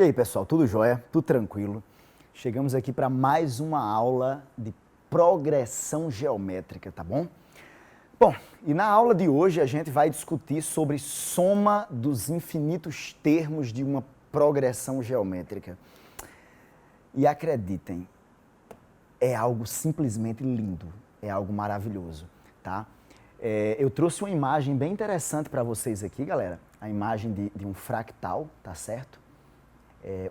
E aí, pessoal, tudo jóia? Tudo tranquilo? Chegamos aqui para mais uma aula de progressão geométrica, tá bom? Bom, e na aula de hoje a gente vai discutir sobre soma dos infinitos termos de uma progressão geométrica. E acreditem, é algo simplesmente lindo, é algo maravilhoso, tá? Eu trouxe uma imagem bem interessante para vocês aqui, galera. A imagem de um fractal, tá certo?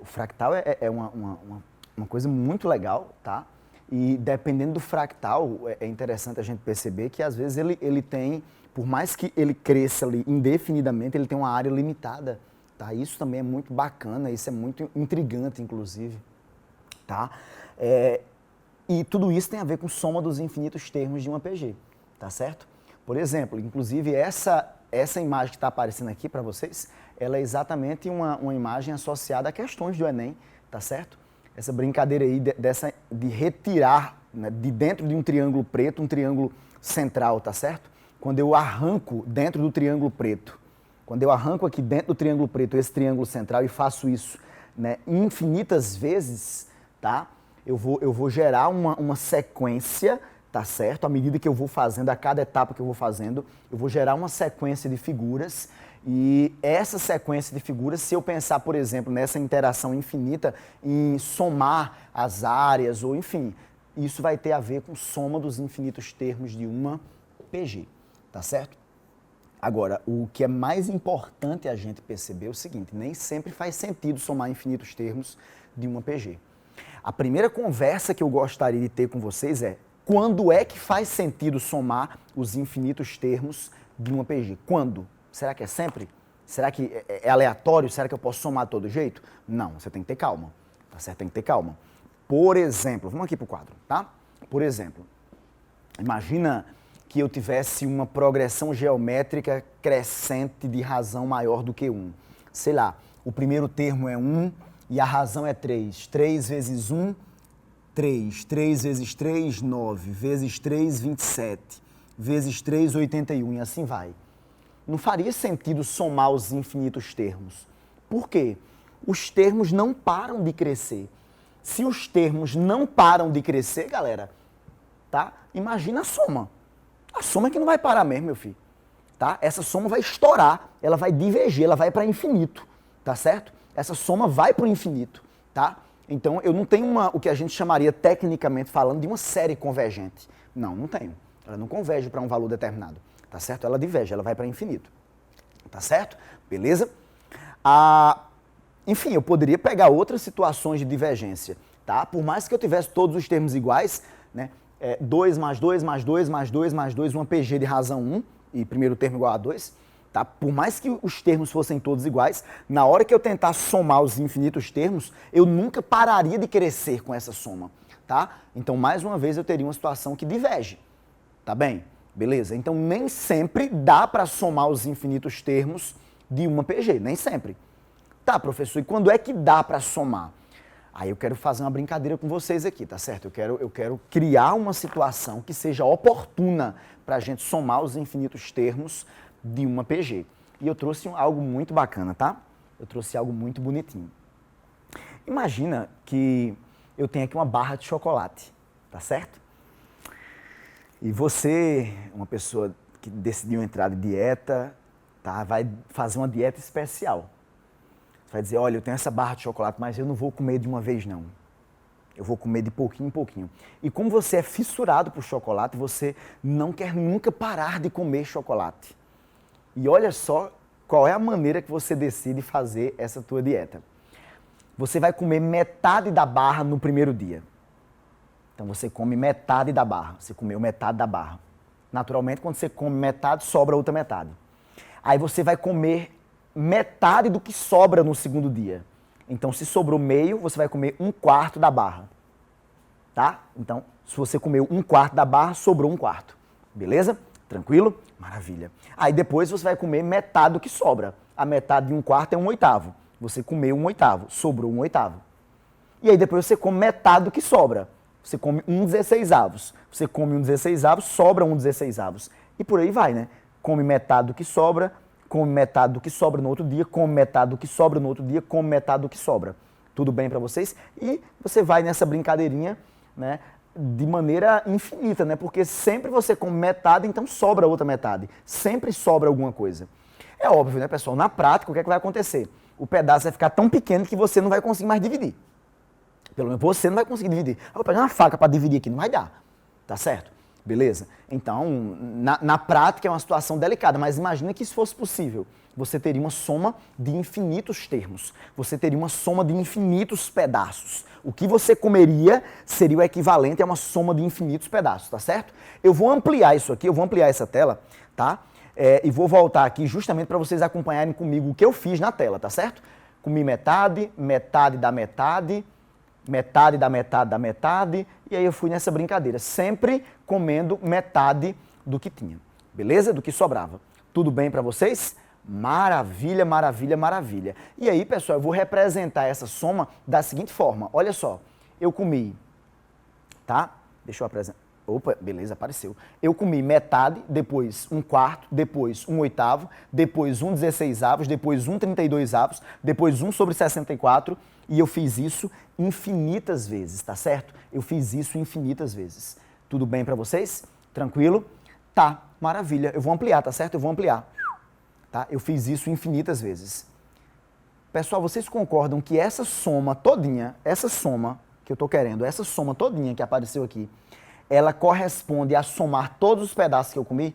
O fractal é uma coisa muito legal, tá? E dependendo do fractal, é interessante a gente perceber que às vezes ele tem, por mais que ele cresça ali indefinidamente, ele tem uma área limitada, tá? Isso também é muito bacana, isso é muito intrigante, inclusive, tá? E tudo isso tem a ver com soma dos infinitos termos de uma PG, tá certo? Por exemplo, inclusive essa imagem que está aparecendo aqui para vocês, ela é exatamente uma imagem associada a questões do Enem, tá certo? Essa brincadeira aí de retirar, né, de dentro de um triângulo preto, um triângulo central, tá certo? Quando eu arranco dentro do triângulo preto, quando eu arranco aqui dentro do triângulo preto esse triângulo central e faço isso, né, infinitas vezes, tá? Eu vou gerar uma sequência, tá certo? À medida que eu vou fazendo, a cada etapa que eu vou fazendo, eu vou gerar uma sequência de figuras e essa sequência de figuras, se eu pensar, por exemplo, nessa interação infinita em somar as áreas ou enfim, isso vai ter a ver com soma dos infinitos termos de uma PG, tá certo? Agora, o que é mais importante a gente perceber é o seguinte, nem sempre faz sentido somar infinitos termos de uma PG. A primeira conversa que eu gostaria de ter com vocês é quando é que faz sentido somar os infinitos termos de uma PG? Quando? Será que é sempre? Será que é aleatório? Será que eu posso somar de todo jeito? Não, você tem que ter calma, tá certo? Tem que ter calma. Por exemplo, vamos aqui para o quadro, tá? Por exemplo, imagina que eu tivesse uma progressão geométrica crescente de razão maior do que 1. Sei lá, o primeiro termo é 1 e a razão é 3. 3 vezes 1, 3. 3 vezes 3, 9. Vezes 3, 27. Vezes 3, 81 e assim vai. Não faria sentido somar os infinitos termos. Por quê? Os termos não param de crescer. Se os termos não param de crescer, galera, tá? Imagina a soma. A soma é que não vai parar mesmo, meu filho. Tá? Essa soma vai estourar, ela vai divergir, ela vai para infinito, tá certo? Essa soma vai para o infinito, tá? Então, eu não tenho o que a gente chamaria, tecnicamente falando, de uma série convergente. Não, não tenho. Ela não converge para um valor determinado, tá certo? Ela diverge, ela vai para infinito, tá certo? Beleza? Enfim, eu poderia pegar outras situações de divergência, tá? Por mais que eu tivesse todos os termos iguais, né? 2 mais 2 mais 2 mais 2 mais 2, uma PG de razão 1, e primeiro termo igual a 2, tá? Por mais que os termos fossem todos iguais, na hora que eu tentar somar os infinitos termos, eu nunca pararia de crescer com essa soma, tá? Então, mais uma vez, eu teria uma situação que diverge, tá bem? Beleza? Então, nem sempre dá para somar os infinitos termos de uma PG, nem sempre. Tá, professor, e quando é que dá para somar? Aí eu quero fazer uma brincadeira com vocês aqui, tá certo? Eu quero criar uma situação que seja oportuna para a gente somar os infinitos termos de uma PG. E eu trouxe algo muito bacana, tá? Eu trouxe algo muito bonitinho. Imagina que eu tenho aqui uma barra de chocolate, tá certo? E você, uma pessoa que decidiu entrar de dieta, tá? Vai fazer uma dieta especial. Você vai dizer, olha, eu tenho essa barra de chocolate, mas eu não vou comer de uma vez, não. Eu vou comer de pouquinho em pouquinho. E como você é fissurado por chocolate, você não quer nunca parar de comer chocolate. E olha só qual é a maneira que você decide fazer essa tua dieta. Você vai comer metade da barra no primeiro dia. Então você come metade da barra. Você comeu metade da barra. Naturalmente, quando você come metade, sobra outra metade. Aí você vai comer metade do que sobra no segundo dia. Então, se sobrou meio, você vai comer 1/4 da barra. Tá? Então, se você comeu 1/4 da barra, sobrou 1/4. Beleza? Tranquilo? Maravilha. Aí depois você vai comer metade do que sobra. A metade de 1/4 é 1/8. Você comeu 1/8, sobrou 1/8. E aí depois você come metade do que sobra. Você come 1/16. Você come 1/16, sobra 1/16. E por aí vai, né? Come metade do que sobra, come metade do que sobra no outro dia, come metade do que sobra no outro dia, come metade do que sobra. Tudo bem para vocês? E você vai nessa brincadeirinha, né, de maneira infinita, né? Porque sempre você come metade, então sobra outra metade. Sempre sobra alguma coisa. É óbvio, né, pessoal? Na prática, o que é que vai acontecer? O pedaço vai ficar tão pequeno que você não vai conseguir mais dividir. Pelo menos você não vai conseguir dividir. Eu vou pegar uma faca para dividir aqui, não vai dar. Tá certo? Beleza? Então, na prática é uma situação delicada, mas imagina que isso fosse possível. Você teria uma soma de infinitos termos. Você teria uma soma de infinitos pedaços. O que você comeria seria o equivalente a uma soma de infinitos pedaços, tá certo? Eu vou ampliar isso aqui, eu vou ampliar essa tela, tá? E vou voltar aqui justamente para vocês acompanharem comigo o que eu fiz na tela, tá certo? Comi metade, metade da metade, metade da metade da metade, e aí eu fui nessa brincadeira, sempre comendo metade do que tinha, beleza? Do que sobrava. Tudo bem para vocês? Maravilha, maravilha, maravilha. E aí, pessoal, eu vou representar essa soma da seguinte forma. Olha só, eu comi, tá? Deixa eu apresentar. Opa, beleza, apareceu. Eu comi metade, depois um quarto, depois um oitavo, depois um 16avos, depois um 32avos, depois um sobre 64, e eu fiz isso infinitas vezes, tá certo? Eu fiz isso infinitas vezes. Tudo bem para vocês? Tranquilo? Tá, maravilha. Eu vou ampliar, tá certo? Eu vou ampliar. Tá? Eu fiz isso infinitas vezes. Pessoal, vocês concordam que essa soma todinha, essa soma que eu tô querendo, essa soma todinha que apareceu aqui, ela corresponde a somar todos os pedaços que eu comi?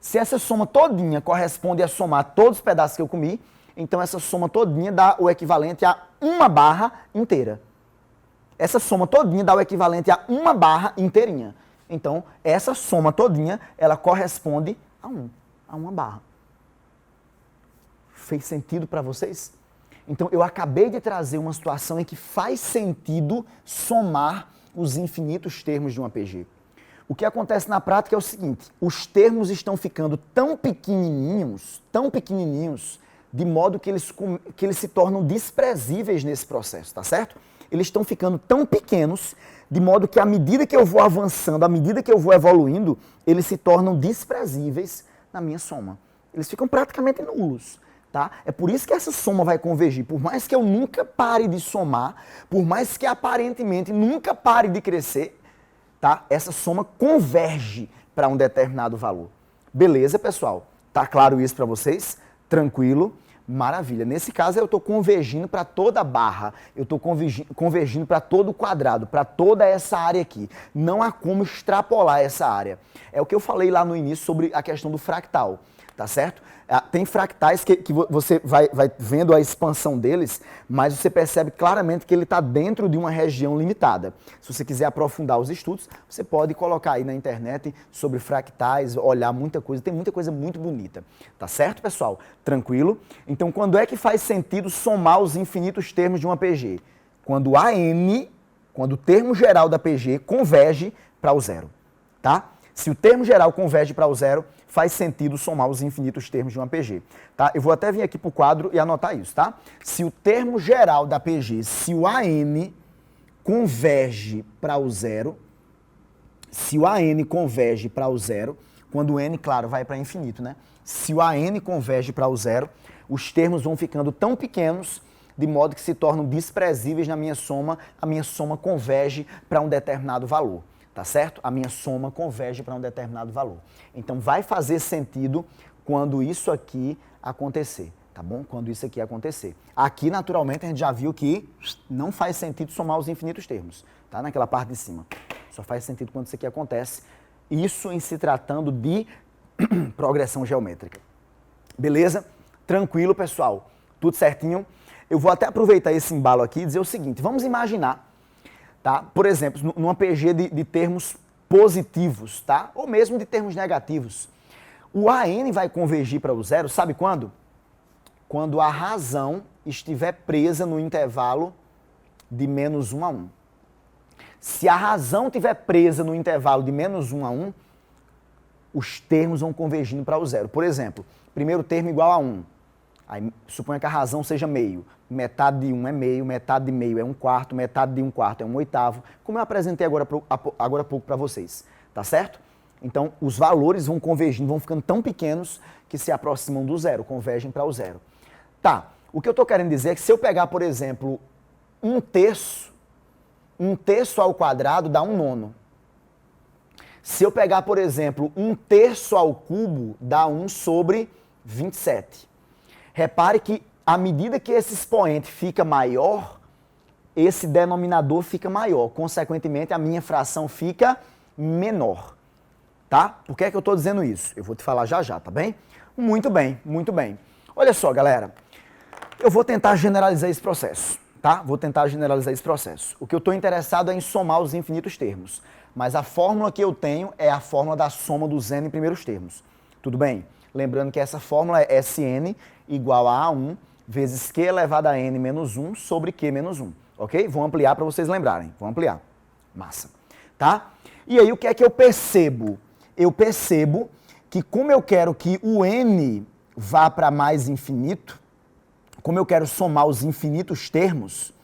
Se essa soma todinha corresponde a somar todos os pedaços que eu comi, então essa soma todinha dá o equivalente a uma barra inteira. Essa soma todinha dá o equivalente a uma barra inteirinha. Então, essa soma todinha, ela corresponde a uma barra. Fez sentido para vocês? Então, eu acabei de trazer uma situação em que faz sentido somar os infinitos termos de uma PG. O que acontece na prática é o seguinte, os termos estão ficando tão pequenininhos, de modo que eles se tornam desprezíveis nesse processo, tá certo? Eles estão ficando tão pequenos, de modo que à medida que eu vou avançando, à medida que eu vou evoluindo, eles se tornam desprezíveis na minha soma. Eles ficam praticamente nulos. Tá? É por isso que essa soma vai convergir. Por mais que eu nunca pare de somar, por mais que aparentemente nunca pare de crescer, tá? Essa soma converge para um determinado valor. Beleza, pessoal? Tá claro isso para vocês? Tranquilo? Maravilha. Nesse caso, eu estou convergindo para toda a barra, eu estou convergindo para todo o quadrado, para toda essa área aqui. Não há como extrapolar essa área. É o que eu falei lá no início sobre a questão do fractal. Tá certo? Tem fractais que você vai vendo a expansão deles, mas você percebe claramente que ele está dentro de uma região limitada. Se você quiser aprofundar os estudos, você pode colocar aí na internet sobre fractais, olhar muita coisa, tem muita coisa muito bonita. Tá certo, pessoal? Tranquilo? Então, quando é que faz sentido somar os infinitos termos de uma PG? Quando quando o termo geral da PG converge para o zero. Tá? Se o termo geral converge para o zero, faz sentido somar os infinitos termos de uma PG. Tá? Eu vou até vir aqui para o quadro e anotar isso, tá? Se o termo geral da PG, se o AN converge para o zero, se o AN converge para o zero, quando o N, claro, vai para infinito, né? Se o AN converge para o zero, os termos vão ficando tão pequenos, de modo que se tornam desprezíveis na minha soma, a minha soma converge para um determinado valor. Tá certo? A minha soma converge para um determinado valor. Então, vai fazer sentido quando isso aqui acontecer, tá bom? Quando isso aqui acontecer. Aqui, naturalmente, a gente já viu que não faz sentido somar os infinitos termos, tá? Naquela parte de cima. Só faz sentido quando isso aqui acontece. Isso em se tratando de progressão geométrica. Beleza? Tranquilo, pessoal? Tudo certinho? Eu vou até aproveitar esse embalo aqui e dizer o seguinte, vamos imaginar, tá? Por exemplo, numa PG de termos positivos, tá? Ou mesmo de termos negativos. O AN vai convergir para o zero, sabe quando? Quando a razão estiver presa no intervalo de menos 1 a 1. Se a razão estiver presa no intervalo de menos 1 a 1, os termos vão convergindo para o zero. Por exemplo, primeiro termo igual a 1. Aí, suponha que a razão seja meio. Metade de 1 é meio, metade de meio é 1/4, metade de 1/4 é 1/8, como eu apresentei agora há pouco para vocês, tá certo? Então, os valores vão convergindo, vão ficando tão pequenos que se aproximam do zero, convergem para o zero. Tá, o que eu estou querendo dizer é que se eu pegar, por exemplo, um terço ao quadrado dá 1/9. Se eu pegar, por exemplo, um terço ao cubo, dá 1/27. Repare que, à medida que esse expoente fica maior, esse denominador fica maior. Consequentemente, a minha fração fica menor. Tá? Por que é que eu estou dizendo isso? Eu vou te falar já já, tá bem? Muito bem, muito bem. Olha só, galera. Eu vou tentar generalizar esse processo, tá? Vou tentar generalizar esse processo. O que eu estou interessado é em somar os infinitos termos. Mas a fórmula que eu tenho é a fórmula da soma dos n primeiros termos. Tudo bem? Lembrando que essa fórmula é Sn igual a A1 vezes Q elevado a n menos 1 sobre Q menos 1. Ok? Vou ampliar para vocês lembrarem. Vou ampliar. Massa. Tá? E aí o que é que eu percebo? Eu percebo que como eu quero que o n vá para mais infinito, como eu quero somar os infinitos termos,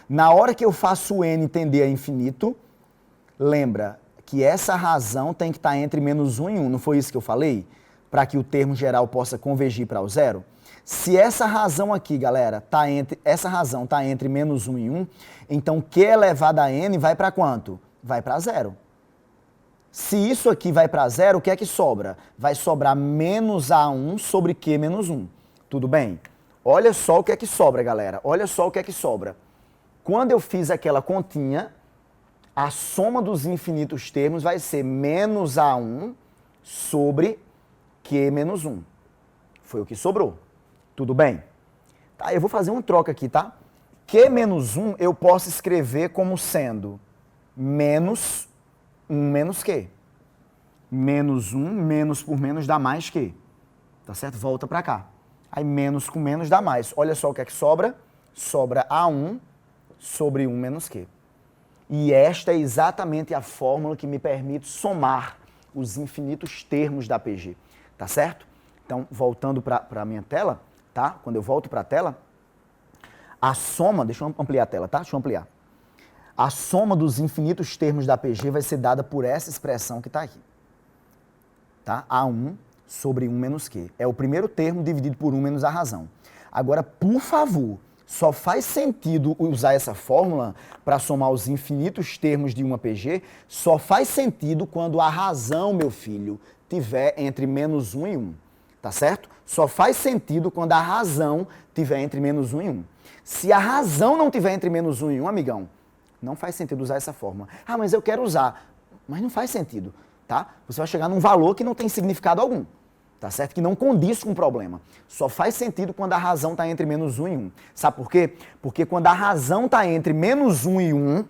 na hora que eu faço o n tender a infinito, lembra que essa razão tem que estar entre menos 1 e 1, não foi isso que eu falei? Para que o termo geral possa convergir para o zero? Se essa razão aqui, galera, essa razão está entre menos 1 e 1, então Q elevado a n vai para quanto? Vai para zero. Se isso aqui vai para zero, o que é que sobra? Vai sobrar menos A1 sobre Q menos 1. Tudo bem? Olha só o que é que sobra, galera. Olha só o que é que sobra. Quando eu fiz aquela continha, a soma dos infinitos termos vai ser menos A1 sobre Q menos 1. Foi o que sobrou. Tudo bem? Tá, eu vou fazer uma troca aqui, tá? Q menos 1 eu posso escrever como sendo menos 1 menos Q. Menos 1, menos por menos dá mais Q. Tá certo? Volta para cá. Aí menos com menos dá mais. Olha só o que é que sobra. Sobra A1 sobre 1 menos Q. E esta é exatamente a fórmula que me permite somar os infinitos termos da PG. Tá certo? Então, voltando para a minha tela, tá? Quando eu volto para a tela, a soma, deixa eu ampliar a tela, tá? Deixa eu ampliar. A soma dos infinitos termos da PG vai ser dada por essa expressão que está aqui. Tá? A1 sobre 1 menos Q. É o primeiro termo dividido por 1 menos a razão. Agora, por favor, só faz sentido usar essa fórmula para somar os infinitos termos de uma PG, só faz sentido quando a razão, meu filho, tiver entre menos 1 e 1. Tá certo? Só faz sentido quando a razão tiver entre menos 1 e 1. Se a razão não tiver entre menos 1 e 1, amigão, não faz sentido usar essa fórmula. Ah, mas eu quero usar. Mas não faz sentido, tá? Você vai chegar num valor que não tem significado algum, tá certo? Que não condiz com o problema. Só faz sentido quando a razão está entre menos 1 e 1. Sabe por quê? Porque quando a razão está entre menos 1 e 1,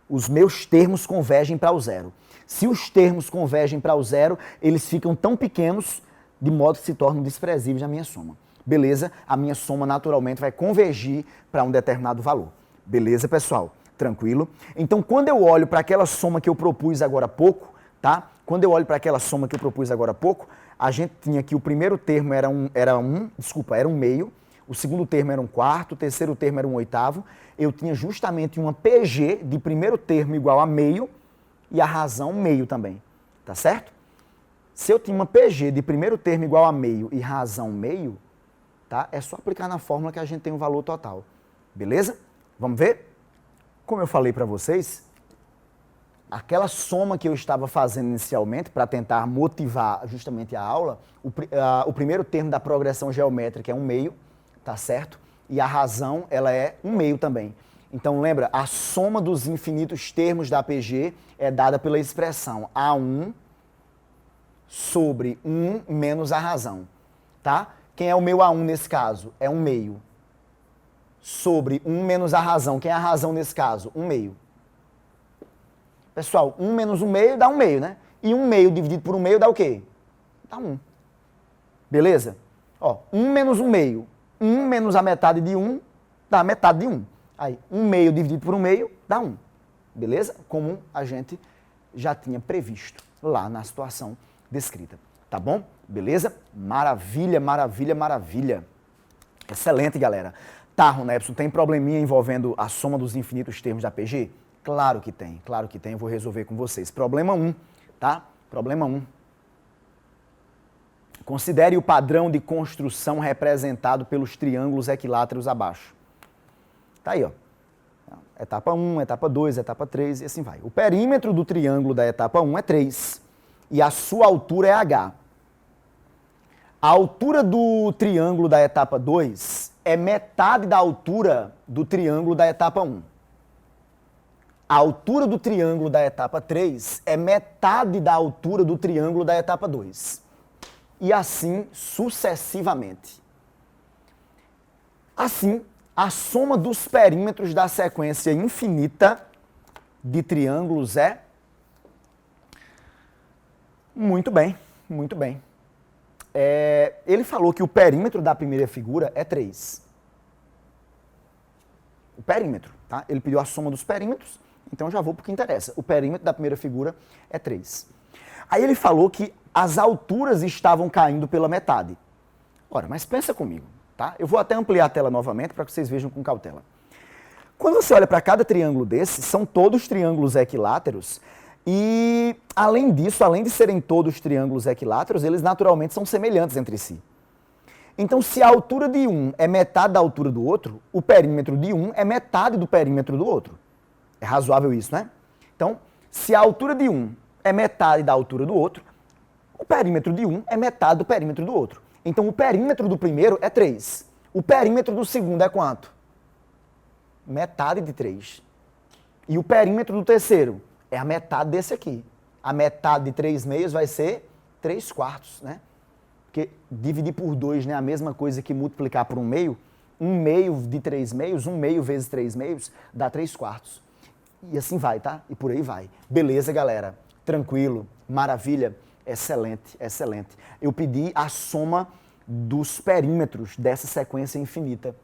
os meus termos convergem para o zero. Se os termos convergem para o zero, eles ficam tão pequenos de modo que se tornam desprezíveis na minha soma. Beleza? A minha soma naturalmente vai convergir para um determinado valor. Beleza, pessoal? Tranquilo? Então, quando eu olho para aquela soma que eu propus agora há pouco, tá? Quando eu olho para aquela soma que eu propus agora há pouco, a gente tinha que o primeiro termo era um meio, o segundo termo era um quarto, o terceiro termo era um oitavo. Eu tinha justamente uma PG de primeiro termo igual a meio e a razão meio também. Tá certo? Se eu tinha uma PG de primeiro termo igual a meio e razão meio, tá? É só aplicar na fórmula que a gente tem um valor total. Beleza? Vamos ver? Como eu falei para vocês, aquela soma que eu estava fazendo inicialmente para tentar motivar justamente a aula, o primeiro termo da progressão geométrica é um meio, tá certo? E a razão, ela é um meio também. Então lembra, a soma dos infinitos termos da PG é dada pela expressão A1 sobre 1 menos a razão, tá? Quem é o meu A1 nesse caso? É um meio. Sobre 1 menos a razão. Quem é a razão nesse caso? Um meio. Pessoal, 1 menos 1 meio dá 1 meio, né? E 1 meio dividido por 1 meio dá o quê? Dá 1. Beleza? Ó, 1 menos 1 meio. 1 menos a metade de 1 dá a metade de 1. Aí, 1 meio dividido por 1 meio dá 1. Beleza? Como a gente já tinha previsto lá na situação descrita. Tá bom? Beleza? Maravilha, maravilha, maravilha. Excelente, galera. Tá, Ronepson, tem probleminha envolvendo a soma dos infinitos termos da PG? Claro que tem, eu vou resolver com vocês. Problema 1, tá? Problema 1. Considere o padrão de construção representado pelos triângulos equiláteros abaixo. Tá aí, ó. Etapa 1, etapa 2, etapa 3 e assim vai. O perímetro do triângulo da etapa 1 é 3 e a sua altura é h. A altura do triângulo da etapa 2 é metade da altura do triângulo da etapa 1. A altura do triângulo da etapa 3 é metade da altura do triângulo da etapa 2. E assim sucessivamente. Assim, a soma dos perímetros da sequência infinita de triângulos é... Muito bem, muito bem. Ele falou que o perímetro da primeira figura é 3. O perímetro, tá? Ele pediu a soma dos perímetros, então já vou para o que interessa. O perímetro da primeira figura é 3. Aí ele falou que as alturas estavam caindo pela metade. Ora, mas pensa comigo, tá? Eu vou até ampliar a tela novamente para que vocês vejam com cautela. Quando você olha para cada triângulo desse, são todos triângulos equiláteros e, além disso, além de serem todos triângulos equiláteros, eles naturalmente são semelhantes entre si. Então, se a altura de um é metade da altura do outro, o perímetro de um é metade do perímetro do outro. É razoável isso, né? Então, se a altura de um é metade da altura do outro, o perímetro de um é metade do perímetro do outro. Então, o perímetro do primeiro é 3. O perímetro do segundo é quanto? Metade de 3. E o perímetro do terceiro é a metade desse aqui. A metade de 3 meios vai ser 3 quartos, né? Porque dividir por 2 não é a mesma coisa que multiplicar por 1 meio. 1 meio de 3 meios, 1 meio vezes 3 meios, dá 3 quartos. E assim vai, tá? E por aí vai. Beleza, galera? Tranquilo, maravilha, excelente, excelente. Eu pedi a soma dos perímetros dessa sequência infinita.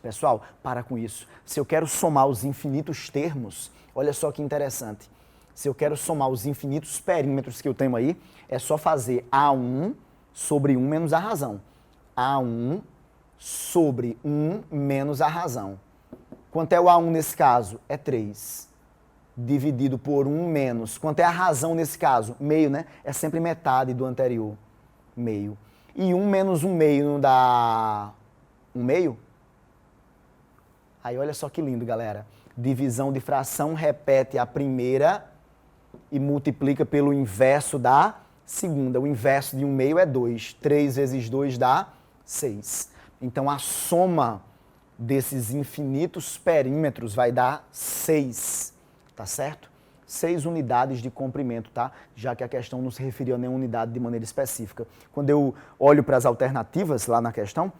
Pessoal, para com isso. Se eu quero somar os infinitos termos, olha só que interessante. Se eu quero somar os infinitos perímetros que eu tenho aí, é só fazer A1 sobre 1 menos a razão. A1 sobre 1 menos a razão. Quanto é o A1 nesse caso? É 3. Dividido por 1 menos. Quanto é a razão nesse caso? Meio, né? É sempre metade do anterior. Meio. E 1 menos 1 meio não dá 1 meio? Aí olha só que lindo, galera. Divisão de fração repete a primeira e multiplica pelo inverso da segunda. O inverso de 1 meio é 2. 3 vezes 2 dá 6. Então a soma desses infinitos perímetros vai dar 6. Tá certo? 6 unidades de comprimento, tá? Já que a questão não se referiu a nenhuma unidade de maneira específica. Quando eu olho para as alternativas lá na questão,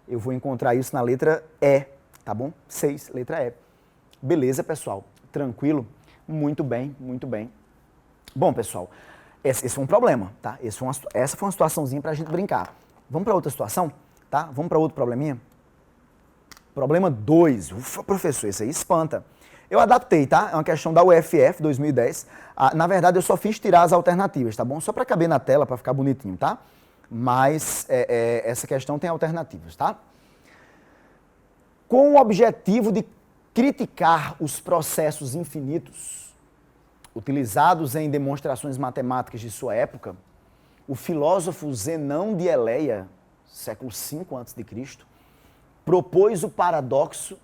eu vou encontrar isso na letra E, tá bom? 6, letra E. Beleza, pessoal? Tranquilo? Muito bem, muito bem. Bom, pessoal, esse foi um problema, tá? Essa foi uma situaçãozinha para a gente brincar. Vamos para outra situação, tá? Vamos para outro probleminha? Problema 2. Ufa, professor, isso aí espanta. Eu adaptei, tá? É uma questão da UFF 2010. Na verdade, eu só fiz tirar as alternativas, tá bom? Só para caber na tela, para ficar bonitinho, tá? Mas essa questão tem alternativas, tá? Com o objetivo de criticar os processos infinitos utilizados em demonstrações matemáticas de sua época, o filósofo Zenão de Eleia, século V a.C., propôs o paradoxo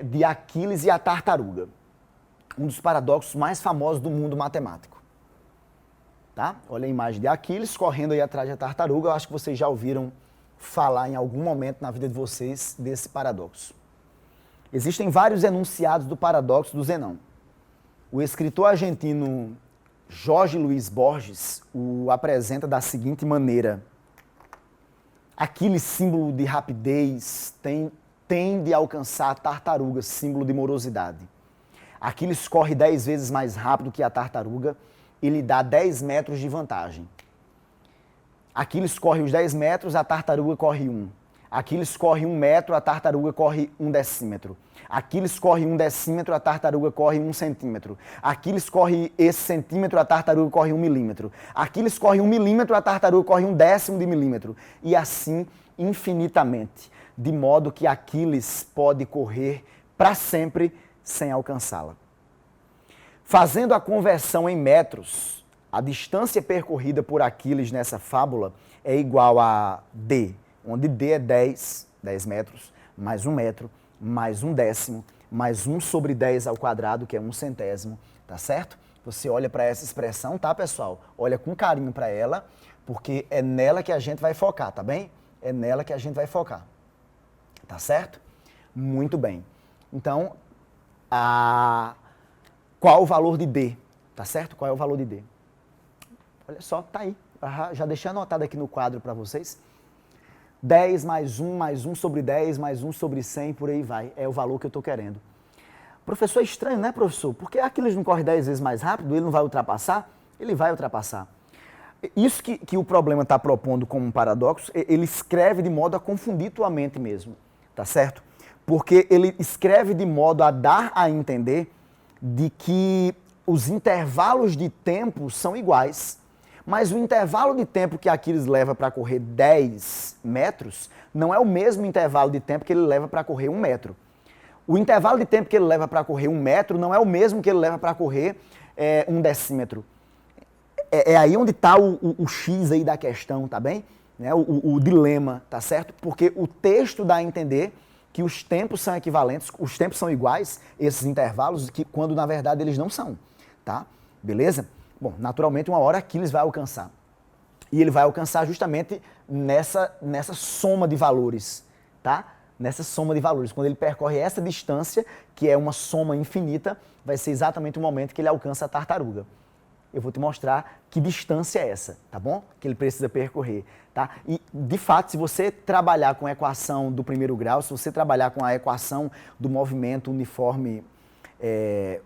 de Aquiles e a tartaruga. Um dos paradoxos mais famosos do mundo matemático. Tá? Olha a imagem de Aquiles correndo aí atrás da tartaruga. Eu acho que vocês já ouviram falar em algum momento na vida de vocês desse paradoxo. Existem vários enunciados do paradoxo do Zenão. O escritor argentino Jorge Luiz Borges o apresenta da seguinte maneira: Aquiles, símbolo de rapidez, tende a alcançar a tartaruga, símbolo de morosidade. Aquiles corre 10 vezes mais rápido que a tartaruga e lhe dá 10 metros de vantagem. Aquiles corre os 10 metros, a tartaruga corre 1. Aquiles corre 1 metro, a tartaruga corre 1 decímetro. Aquiles corre 1 decímetro, a tartaruga corre 1 centímetro. Aquiles corre esse centímetro, a tartaruga corre 1 milímetro. Aquiles corre 1 milímetro, a tartaruga corre 1 décimo de milímetro. E assim infinitamente, de modo que Aquiles pode correr para sempre sem alcançá-la. Fazendo a conversão em metros, a distância percorrida por Aquiles nessa fábula é igual a D, onde D é 10 metros, mais 1 metro, mais 1/10, mais 1 sobre 10 ao quadrado, que é 1/100, tá certo? Você olha para essa expressão, tá, pessoal? Olha com carinho para ela, porque é nela que a gente vai focar, tá bem? É nela que a gente vai focar, tá certo? Muito bem. Então, qual o valor de D? Tá certo? Qual é o valor de D? Olha só, tá aí. Já deixei anotado aqui no quadro para vocês. 10 mais 1 sobre 10, mais 1 sobre 100, por aí vai. É o valor que eu estou querendo. Professor, é estranho, né, professor? Porque Aquiles não corre 10 vezes mais rápido, ele não vai ultrapassar? Ele vai ultrapassar. Isso que o problema está propondo como um paradoxo, ele escreve de modo a confundir tua mente mesmo, tá certo? Porque ele escreve de modo a dar a entender de que os intervalos de tempo são iguais. Mas o intervalo de tempo que Aquiles leva para correr 10 metros não é o mesmo intervalo de tempo que ele leva para correr 1 metro. O intervalo de tempo que ele leva para correr 1 metro não é o mesmo que ele leva para correr 1 decímetro. É aí onde está o X aí da questão, tá bem? Né? O dilema, tá certo? Porque o texto dá a entender que os tempos são equivalentes, os tempos são iguais, esses intervalos, quando na verdade eles não são, tá? Beleza? Bom, naturalmente uma hora Aquiles vai alcançar. E ele vai alcançar justamente nessa soma de valores, tá? Nessa soma de valores. Quando ele percorre essa distância, que é uma soma infinita, vai ser exatamente o momento que ele alcança a tartaruga. Eu vou te mostrar que distância é essa, tá bom? Que ele precisa percorrer, tá? E, de fato, se você trabalhar com a equação do primeiro grau, se você trabalhar com a equação do movimento uniforme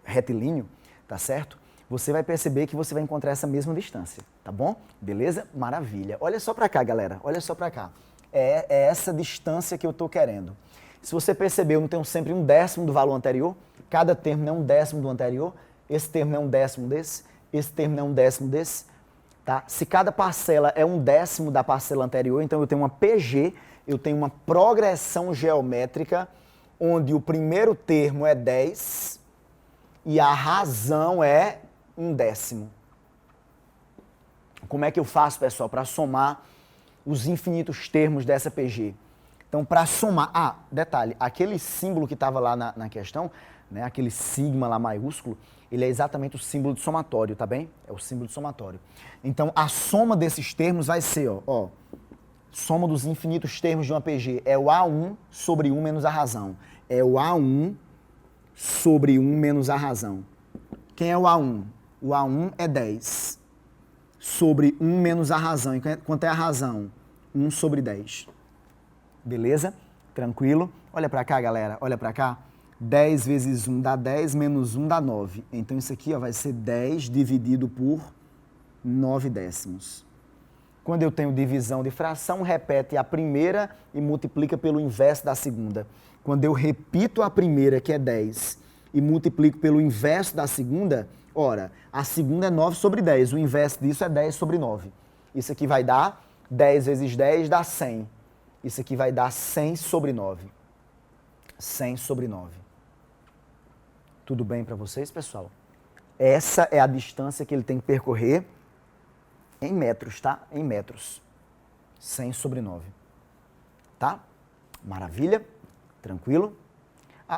retilíneo, tá certo? Você vai perceber que você vai encontrar essa mesma distância, tá bom? Beleza? Maravilha. Olha só para cá, galera. Olha só para cá. É essa distância que eu estou querendo. Se você percebeu, não tem sempre 1/10 do valor anterior. Cada termo não é 1/10 do anterior. Esse termo não é 1/10 desse. Esse termo não é 1/10 desse. Tá? Se cada parcela é 1/10 da parcela anterior, então eu tenho uma PG, eu tenho uma progressão geométrica, onde o primeiro termo é 10 e a razão é 1/10. Como é que eu faço, pessoal, para somar os infinitos termos dessa PG? Então, para somar... detalhe, aquele símbolo que estava lá na questão, né, aquele sigma lá maiúsculo, ele é exatamente o símbolo de somatório, tá bem? É o símbolo de somatório. Então, a soma desses termos vai ser, soma dos infinitos termos de uma PG é o A1 sobre 1 menos a razão. É o A1 sobre 1 menos a razão. Quem é o A1? O A1 é 10 sobre 1 menos a razão. E quanto é a razão? 1 sobre 10. Beleza? Tranquilo? Olha para cá, galera. Olha para cá. 10 vezes 1 dá 10, menos 1 dá 9. Então, isso aqui vai ser 10 dividido por 9/10. Quando eu tenho divisão de fração, repete a primeira e multiplica pelo inverso da segunda. Quando eu repito a primeira, que é 10, e multiplico pelo inverso da segunda, ora, a segunda é 9 sobre 10. O inverso disso é 10 sobre 9. Isso aqui vai dar 10 vezes 10 dá 100. Isso aqui vai dar 100 sobre 9. 100 sobre 9. Tudo bem para vocês, pessoal? Essa é a distância que ele tem que percorrer em metros, tá? Em metros. 100 sobre 9. Tá? Maravilha? Tranquilo?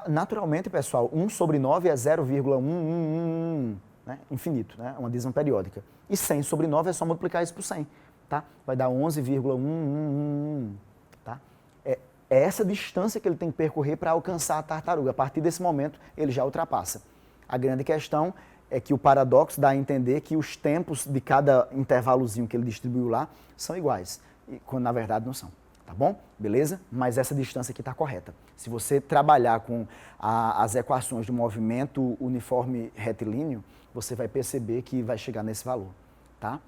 Naturalmente, pessoal, 1 sobre 9 é 0,111, né? Infinito, né? Uma divisão periódica. E 100 sobre 9 é só multiplicar isso por 100, tá? Vai dar 11,111, tá? É essa distância que ele tem que percorrer para alcançar a tartaruga. A partir desse momento, ele já ultrapassa. A grande questão é que o paradoxo dá a entender que os tempos de cada intervalozinho que ele distribuiu lá são iguais, quando na verdade não são. Tá bom? Beleza? Mas essa distância aqui está correta. Se você trabalhar com as equações do movimento uniforme retilíneo, você vai perceber que vai chegar nesse valor. Tá?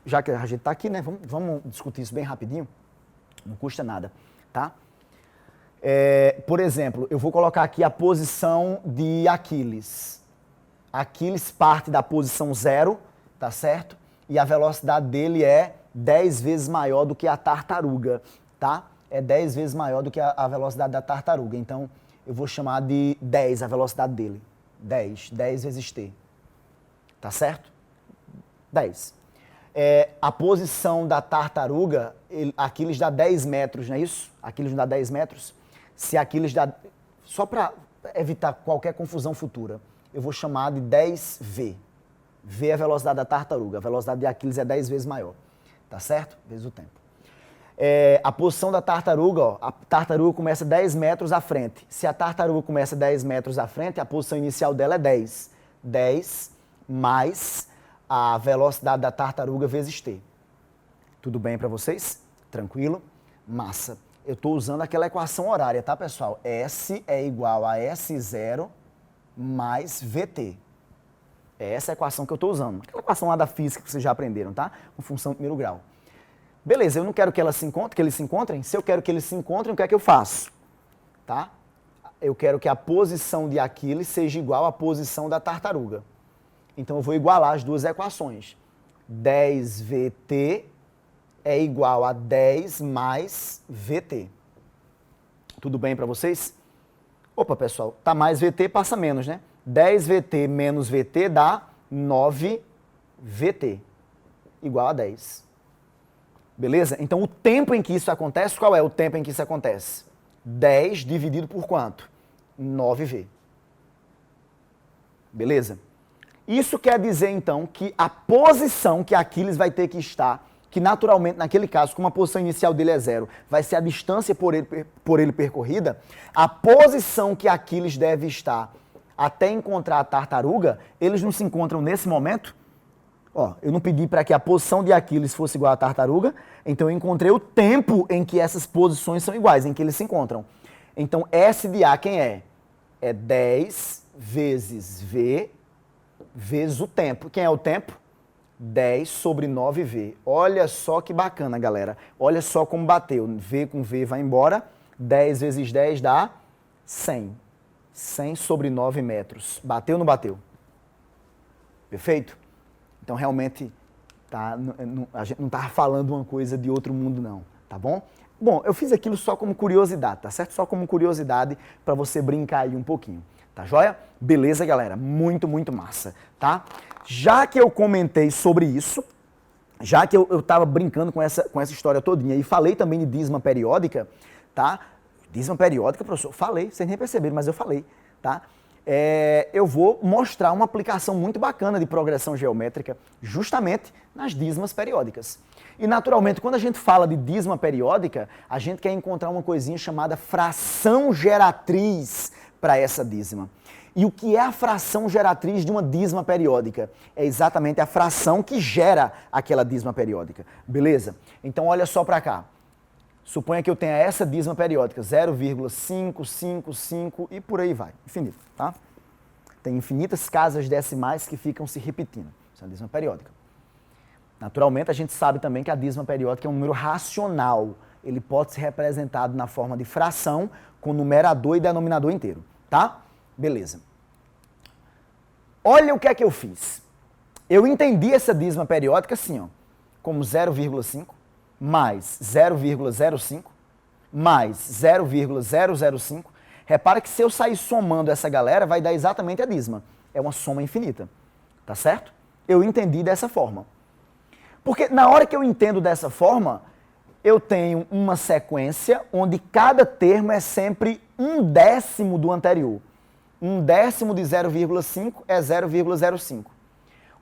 Já que a gente está aqui, né? Vamos discutir isso bem rapidinho. Não custa nada. Tá? Por exemplo, eu vou colocar aqui a posição de Aquiles. Aquiles parte da posição 0, tá certo? E a velocidade dele é 10 vezes maior do que a tartaruga, tá? É 10 vezes maior do que a velocidade da tartaruga. Então, eu vou chamar de 10 a velocidade dele. 10 vezes t. Tá certo? 10. A posição da tartaruga, Aquiles dá 10 metros, não é isso? Aquiles não dá 10 metros? Se Aquiles dá... Só para evitar qualquer confusão futura, eu vou chamar de 10V. V é a velocidade da tartaruga, a velocidade de Aquiles é 10 vezes maior, tá certo? Vezes o tempo. A posição da tartaruga, ó, a tartaruga começa 10 metros à frente. Se a tartaruga começa 10 metros à frente, a posição inicial dela é 10. 10 mais a velocidade da tartaruga vezes t. Tudo bem para vocês? Tranquilo? Massa. Eu estou usando aquela equação horária, tá, pessoal? S é igual a S0 mais VT. É essa a equação que eu estou usando. Aquela equação lá da física que vocês já aprenderam, tá? Com função de primeiro grau. Beleza, eu não quero que elas se encontrem, que eles se encontrem. Se eu quero que eles se encontrem, o que é que eu faço? Tá? Eu quero que a posição de Aquiles seja igual à posição da tartaruga. Então eu vou igualar as duas equações. 10VT é igual a 10 mais VT. Tudo bem para vocês? Opa, pessoal, tá mais VT, passa menos, né? 10VT menos VT dá 9VT, igual a 10. Beleza? Então o tempo em que isso acontece, qual é o tempo em que isso acontece? 10 dividido por quanto? 9V. Beleza? Isso quer dizer, então, que a posição que Aquiles vai ter que estar, que naturalmente, naquele caso, como a posição inicial dele é 0, vai ser a distância por ele percorrida, a posição que Aquiles deve estar até encontrar a tartaruga, eles não se encontram nesse momento? Ó, eu não pedi para que a posição de Aquiles fosse igual à tartaruga, então eu encontrei o tempo em que essas posições são iguais, em que eles se encontram. Então, S de A quem é? É 10 vezes V vezes o tempo. Quem é o tempo? 10 sobre 9V. Olha só que bacana, galera. Olha só como bateu. V com V vai embora. 10 vezes 10 dá 100. 100 sobre 9 metros. Bateu ou não bateu? Perfeito? Então, realmente, a gente não está falando uma coisa de outro mundo, não. Tá bom? Bom, eu fiz aquilo só como curiosidade, tá certo? Só como curiosidade para você brincar aí um pouquinho. Tá joia? Beleza, galera? Muito, muito massa, tá? Já que eu comentei sobre isso, já que eu estava brincando com essa história todinha e falei também de dízima periódica, tá? Dízima periódica, professor, falei, vocês nem perceberam, mas eu falei, tá? Eu vou mostrar uma aplicação muito bacana de progressão geométrica justamente nas dízimas periódicas. E, naturalmente, quando a gente fala de dízima periódica, a gente quer encontrar uma coisinha chamada fração geratriz para essa dízima. E o que é a fração geratriz de uma dízima periódica? É exatamente a fração que gera aquela dízima periódica. Beleza? Então, olha só para cá. Suponha que eu tenha essa dízima periódica, 0,555 e por aí vai, infinito, tá? Tem infinitas casas decimais que ficam se repetindo. Isso é uma dízima periódica. Naturalmente, a gente sabe também que a dízima periódica é um número racional. Ele pode ser representado na forma de fração com numerador e denominador inteiro, tá? Beleza. Olha o que é que eu fiz. Eu entendi essa dízima periódica assim, ó, como 0,5 mais 0,05 mais 0,005. Repara que se eu sair somando essa galera, vai dar exatamente a dízima. É uma soma infinita, tá certo? Eu entendi dessa forma. Porque na hora que eu entendo dessa forma, eu tenho uma sequência onde cada termo é sempre 1/10 do anterior. 1/10 de 0,5 é 0,05.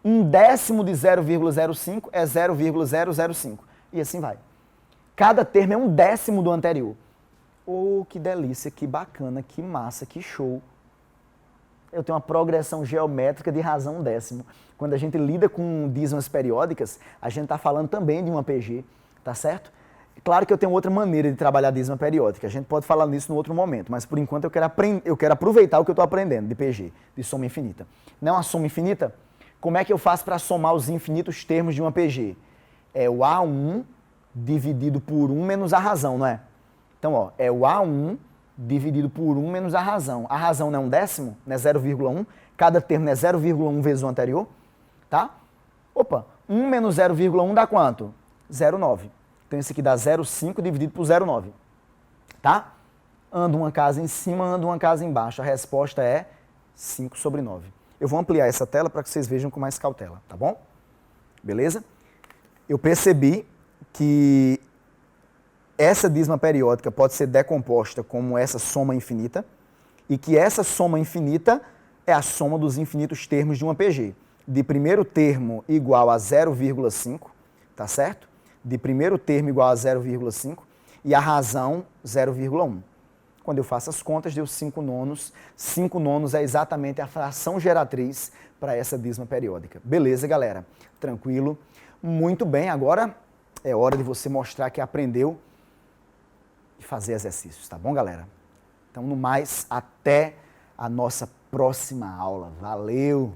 1/10 de 0,05 é 0,005. E assim vai. Cada termo é 1/10 do anterior. Oh, que delícia, que bacana, que massa, que show. Eu tenho uma progressão geométrica de razão 1/10. Quando a gente lida com dízimas periódicas, a gente está falando também de uma PG, tá certo? Claro que eu tenho outra maneira de trabalhar a dízima periódica. A gente pode falar nisso em outro momento, mas por enquanto eu quero aproveitar o que eu estou aprendendo de PG, de soma infinita. Não é uma soma infinita? Como é que eu faço para somar os infinitos termos de uma PG? É o A1 dividido por 1 menos a razão, não é? Então, ó, é o A1 dividido por 1 menos a razão. A razão não é 1/10, não é 0,1. Cada termo é 0,1 vezes o anterior, tá? Opa, 1 menos 0,1 dá quanto? 0,9. Então, esse aqui dá 0,5 dividido por 0,9, tá? Anda uma casa em cima, anda uma casa embaixo. A resposta é 5 sobre 9. Eu vou ampliar essa tela para que vocês vejam com mais cautela, tá bom? beleza? Eu percebi que essa dízima periódica pode ser decomposta como essa soma infinita e que essa soma infinita é a soma dos infinitos termos de uma PG. De primeiro termo igual a 0,5, tá certo? De primeiro termo igual a 0,5 e a razão 0,1. Quando eu faço as contas, deu 5 nonos. 5 nonos é exatamente a fração geratriz para essa dízima periódica. Beleza, galera? Tranquilo? Muito bem, agora é hora de você mostrar que aprendeu e fazer exercícios, tá bom, galera? Então, no mais, até a nossa próxima aula. Valeu!